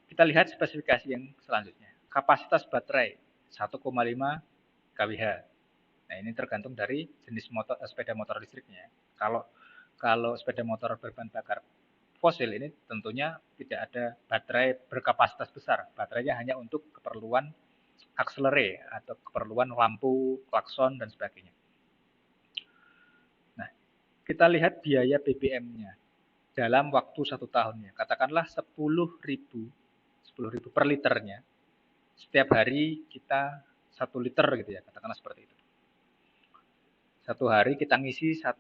Kita lihat spesifikasi yang selanjutnya. Kapasitas baterai 1,5 kWh. Nah, ini tergantung dari jenis sepeda motor listriknya. Kalau sepeda motor berbahan bakar fosil ini tentunya tidak ada baterai berkapasitas besar. Baterainya hanya untuk keperluan akselere atau keperluan lampu, klakson, dan sebagainya. Nah, kita lihat biaya BBM-nya dalam waktu 1 tahunnya. Katakanlah 10.000 per liternya. Setiap hari kita 1 liter gitu ya, katakanlah seperti itu. 1 hari kita ngisi 1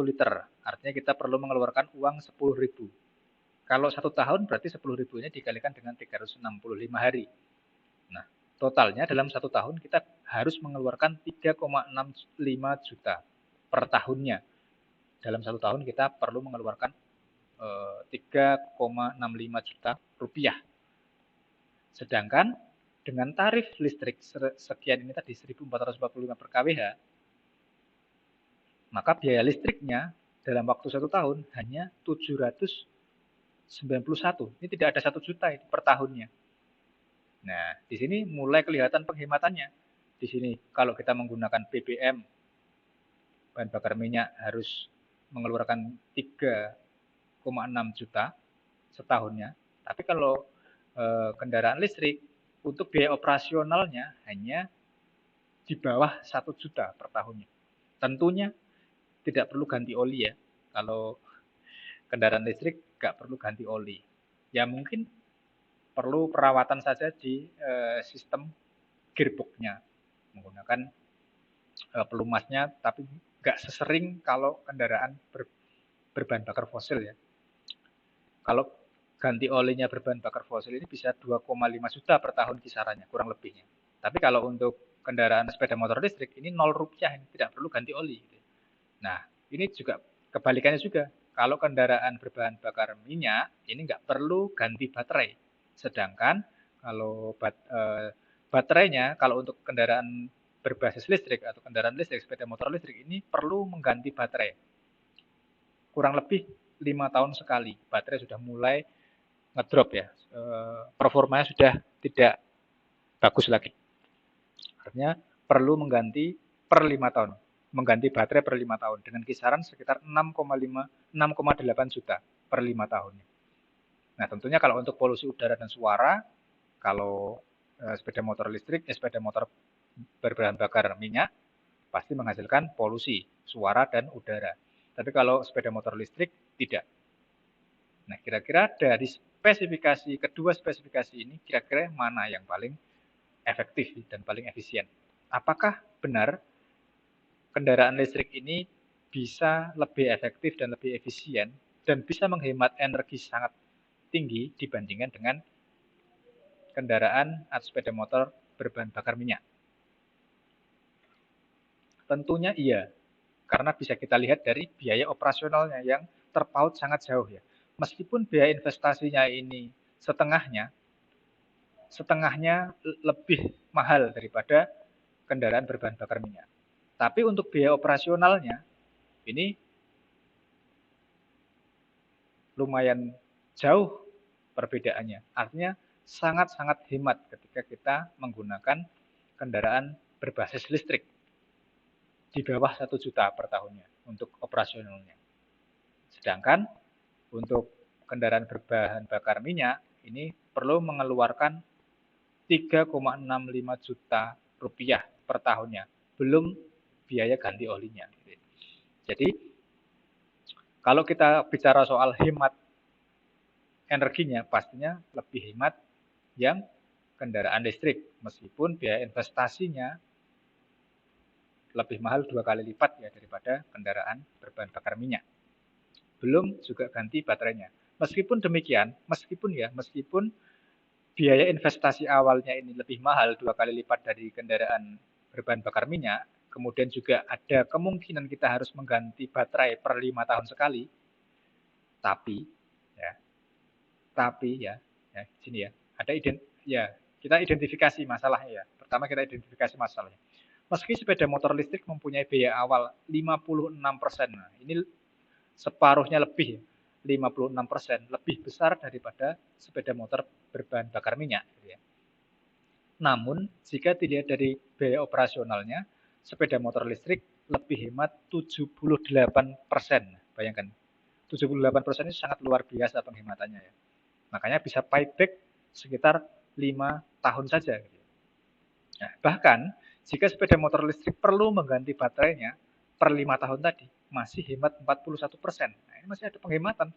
liter, artinya kita perlu mengeluarkan uang 10.000. Kalau 1 tahun berarti 10.000-nya dikalikan dengan 365 hari. Nah, totalnya dalam 1 tahun kita harus mengeluarkan 3,65 juta per tahunnya. Dalam 1 tahun kita perlu mengeluarkan 3,65 juta rupiah. Sedangkan dengan tarif listrik sekian ini tadi 1.445 per kWh, maka biaya listriknya dalam waktu 1 tahun hanya 791. Ini tidak ada 1 juta per tahunnya. Nah, di sini mulai kelihatan penghematannya. Di sini kalau kita menggunakan BBM, bahan bakar minyak harus mengeluarkan 3,6 juta setahunnya. Tapi kalau kendaraan listrik untuk biaya operasionalnya hanya di bawah 1 juta per tahunnya. Tentunya tidak perlu ganti oli ya. Kalau kendaraan listrik nggak perlu ganti oli. Ya mungkin perlu perawatan saja di sistem gearbox-nya menggunakan pelumasnya, tapi nggak sesering kalau kendaraan berbahan bakar fosil ya. Kalau ganti olinya berbahan bakar fosil ini bisa 2,5 juta per tahun kisarannya, kurang lebihnya. Tapi kalau untuk kendaraan sepeda motor listrik ini 0 rupiah, tidak perlu ganti oli. Nah, ini juga kebalikannya juga. Kalau kendaraan berbahan bakar minyak, ini nggak perlu ganti baterai. Sedangkan kalau baterainya, kalau untuk kendaraan berbasis listrik atau kendaraan listrik, sepeda motor listrik ini perlu mengganti baterai. Kurang lebih 5 tahun sekali, baterai sudah mulai ngedrop ya, performanya sudah tidak bagus lagi. Artinya perlu mengganti per 5 tahun, mengganti baterai per 5 tahun dengan kisaran sekitar 6,8 juta per 5 tahunnya. Nah, tentunya kalau untuk polusi udara dan suara, kalau sepeda motor listrik, sepeda motor berbahan bakar minyak pasti menghasilkan polusi suara dan udara. Tapi kalau sepeda motor listrik tidak. Nah, kira-kira dari kedua spesifikasi ini, kira-kira mana yang paling efektif dan paling efisien? Apakah benar kendaraan listrik ini bisa lebih efektif dan lebih efisien dan bisa menghemat energi sangat tinggi dibandingkan dengan kendaraan atau sepeda motor berbahan bakar minyak? Tentunya iya, karena bisa kita lihat dari biaya operasionalnya yang terpaut sangat jauh ya. Meskipun biaya investasinya ini setengahnya lebih mahal daripada kendaraan berbahan bakar minyak. Tapi untuk biaya operasionalnya ini lumayan jauh perbedaannya. Artinya sangat-sangat hemat ketika kita menggunakan kendaraan berbasis listrik di bawah 1 juta per tahunnya untuk operasionalnya. Sedangkan untuk kendaraan berbahan bakar minyak ini perlu mengeluarkan 3,65 juta rupiah per tahunnya, belum biaya ganti olinya. Jadi kalau kita bicara soal hemat energinya, pastinya lebih hemat yang kendaraan listrik, meskipun biaya investasinya lebih mahal 2 kali lipat ya daripada kendaraan berbahan bakar minyak. Belum juga ganti baterainya. Meskipun demikian, meskipun biaya investasi awalnya ini lebih mahal 2 kali lipat dari kendaraan berbahan bakar minyak, kemudian juga ada kemungkinan kita harus mengganti baterai per 5 tahun sekali. Tapi sini ya, kita identifikasi masalahnya ya. Pertama kita identifikasi masalahnya. Meski sepeda motor listrik mempunyai biaya awal 56%, nah ini separuhnya lebih, 56% lebih besar daripada sepeda motor berbahan bakar minyak. Namun, jika dilihat dari biaya operasionalnya, sepeda motor listrik lebih hemat 78%. Bayangkan, 78% itu sangat luar biasa penghematannya ya. Makanya bisa payback sekitar 5 tahun saja. Nah, bahkan jika sepeda motor listrik perlu mengganti baterainya per 5 tahun tadi, masih hemat 41%. Nah, ini masih ada penghematan.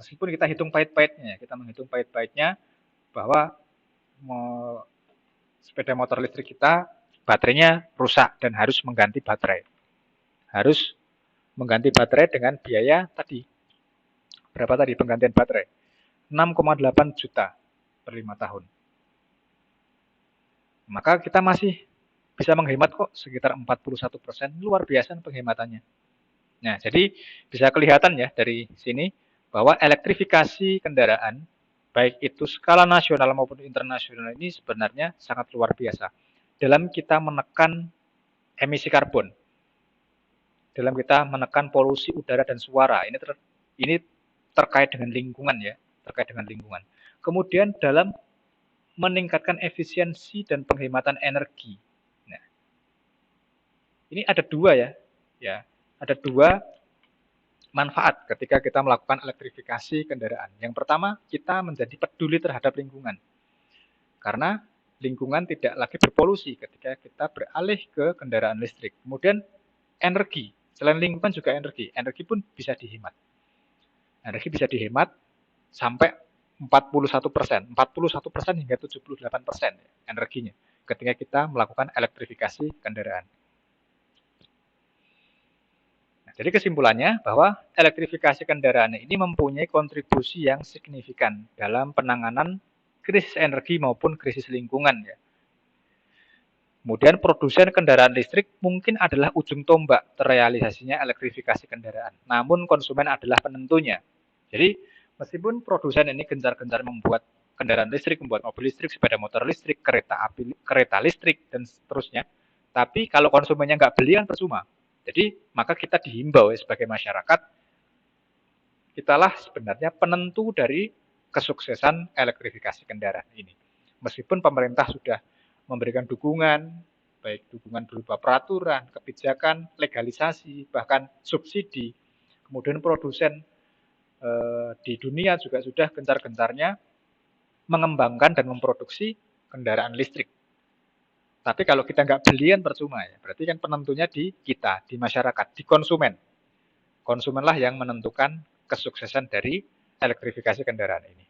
Meskipun kita hitung pahit-pahitnya, kita menghitung pahit-pahitnya bahwa sepeda motor listrik kita baterainya rusak dan harus mengganti baterai. Harus mengganti baterai dengan biaya tadi. Berapa tadi penggantian baterai? 6,8 juta per 5 tahun. Maka kita masih bisa menghemat kok sekitar 41%. Luar biasa penghematannya. Nah, jadi bisa kelihatan ya dari sini bahwa elektrifikasi kendaraan, baik itu skala nasional maupun internasional ini sebenarnya sangat luar biasa dalam kita menekan emisi karbon, dalam kita menekan polusi udara dan suara. Ini terkait dengan lingkungan ya, terkait dengan lingkungan. Kemudian dalam meningkatkan efisiensi dan penghematan energi. Nah, ini ada dua ya, ada dua manfaat ketika kita melakukan elektrifikasi kendaraan. Yang pertama, kita menjadi peduli terhadap lingkungan. Karena lingkungan tidak lagi berpolusi ketika kita beralih ke kendaraan listrik. Kemudian energi, selain lingkungan juga energi. Energi pun bisa dihemat. Energi bisa dihemat sampai 41%, 41% hingga 78% energinya ketika kita melakukan elektrifikasi kendaraan. Jadi kesimpulannya bahwa elektrifikasi kendaraan ini mempunyai kontribusi yang signifikan dalam penanganan krisis energi maupun krisis lingkungan ya. Kemudian produsen kendaraan listrik mungkin adalah ujung tombak terrealisasinya elektrifikasi kendaraan. Namun konsumen adalah penentunya. Jadi meskipun produsen ini gencar-gencar membuat kendaraan listrik, membuat mobil listrik, sepeda motor listrik, kereta listrik dan seterusnya, tapi kalau konsumennya nggak beli kan percuma. Jadi maka kita dihimbau sebagai masyarakat, kitalah sebenarnya penentu dari kesuksesan elektrifikasi kendaraan ini. Meskipun pemerintah sudah memberikan dukungan, baik dukungan berupa peraturan, kebijakan, legalisasi, bahkan subsidi, kemudian produsen di dunia juga sudah gencar-gencarnya mengembangkan dan memproduksi kendaraan listrik. Tapi kalau kita nggak beli kan percuma ya. Berarti kan penentunya di kita, di masyarakat, di konsumen. Konsumenlah yang menentukan kesuksesan dari elektrifikasi kendaraan ini.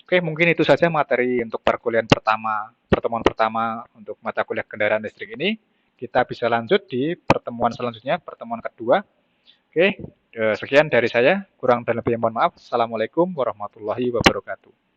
Oke, mungkin itu saja materi untuk pertemuan pertama untuk mata kuliah kendaraan listrik ini. Kita bisa lanjut di pertemuan selanjutnya, pertemuan kedua. Oke, sekian dari saya. Kurang dan lebihnya mohon maaf. Assalamualaikum warahmatullahi wabarakatuh.